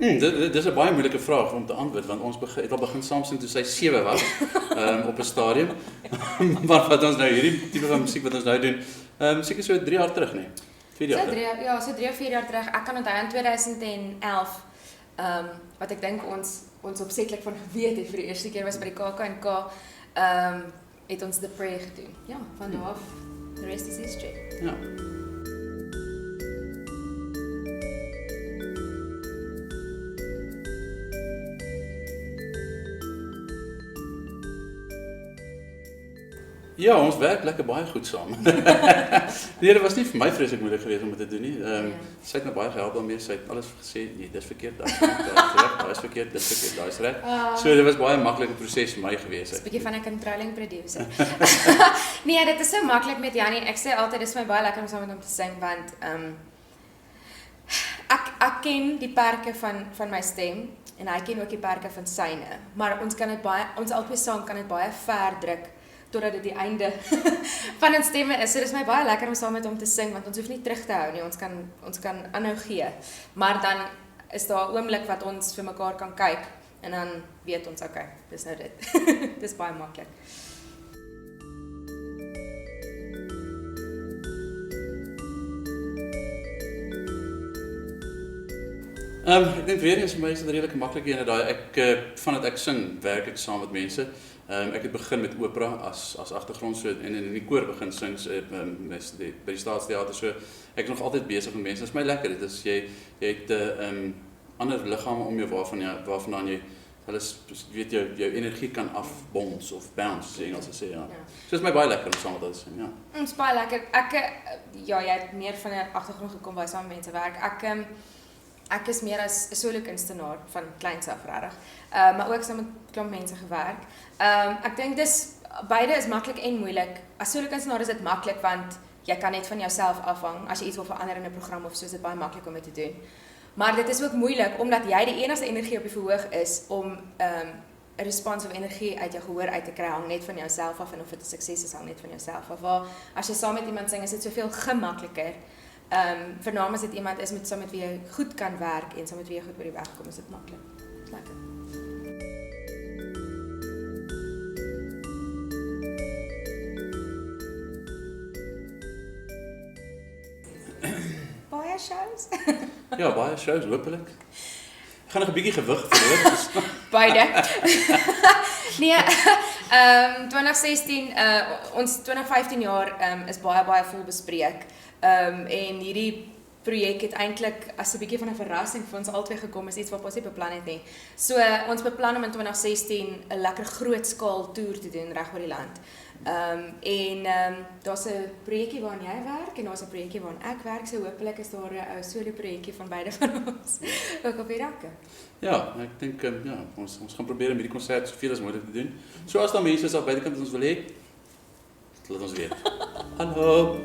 Dis 'n baie moeilike vraag om te antwoord, want ons het al begin saam sing toe sy 7 was, op 'n stadium. Maar wat ons nou hierdie tipe van musiek wat ons nou doen, seker so 3 jaar terug, nee. 4 jaar terug. So 3 of 4 jaar terug. Ek kan onthou in 2011, wat ek dink ons opsetlik van geweet het vir die eerste keer was by die KAK&K, het ons The Prayer gedoen. Ja, van daar af, the rest is history. Ja. Ja, ons werk lekker baie goed saam. Nee, dit was nie vir my vreeslik moeilik geweest om dit te doen nie. Sy het my baie gehelp daarmee. Sy het alles gesê, nee, dis verkeerd, daai is reg, daai is verkeerd, dis verkeerd, daai is reg. So dit was baie maklike proses vir my geweest. 'n Bietjie van 'n controlling producer. Nee, dit is so maklik met Jannie. Ek sê altyd dis vir my baie lekker om saam met hom te sing want ek ken die perke van my stem en hy ken ook die perke van syne, maar ons albei saam kan dit baie ver druk totdat dit die einde van 'n stemme is. So dis my baie lekker om saam met hom te sing want ons hoef nie terug te hou nie. Ons kan aanhou gee. Maar dan is daar 'n oomblik wat ons vir mekaar kan kyk en dan weet ons okay, dis nou dit. Dis baie maklik. Ek dink weer eens vir my is dit 'n redelike maklike een daai vandat ek sing, werk ek saam met mense. Ek het begin met opera as agtergrond so en in die koor begin sing by die Staatsteater so. Ek is nog altyd besig met mense. Dit is my lekker. Dit is jy het ander liggame om jou waarvandaan jy weet jou energie kan afbons of bounce, soos Engels sê, ja. So is my baie lekker om saam met hulle te sing, ja. Dit is baie lekker. Jy het meer van 'n agtergrond gekom waar jy saam met mense werk. Ek is meer as 'n solo kunstenaar van kleins af regtig. Maar ook saam met klomp mense gewerk. Ek dink beide is maklik en moeilik. As solo kunstenaar is dit maklik want jy kan net van jouself afhang. As jy iets wil verander in 'n program of so, is dit baie maklik om dit te doen. Maar dit is ook moeilik omdat jy die enigste energie op die verhoog is om 'n respons of energie uit jou gehoor uit te kry, hang net van jouself af en of dit 'n sukses is hang net van jouself af. Waar as jy saam met iemand sing, is dit soveel gemakliker. Vernaam as dit iemand is saam met wie jy goed kan werk en saam met wie jy goed oor die weg kom, is dit maklik. Lekker. Baie shows? Ja, baie shows, hopelik. Ek gaan nog 'n bietjie gewig verloor. Beide. Nee, 2016, ons 2015 jaar is baie vol bespreek. En hierdie projek het eintlik as 'n bietjie van 'n verrassing vir ons albei gekom, is iets wat ons nie beplan het nie. So ons beplan om in 2016 'n lekker groot skaal toer te doen reg oor die land. Daar's 'n projekkie waaraan jy werk en daar's 'n projekkie waaraan ek werk. So hopelik is daar 'n ou solo projekkie van beide van ons ook op die rakke. Ja, ek dink ons gaan probeer om hierdie konsert soveel as moontlik te doen. So as daar mense is aan beide kante ons wil hê, laat ons weet. Hallo.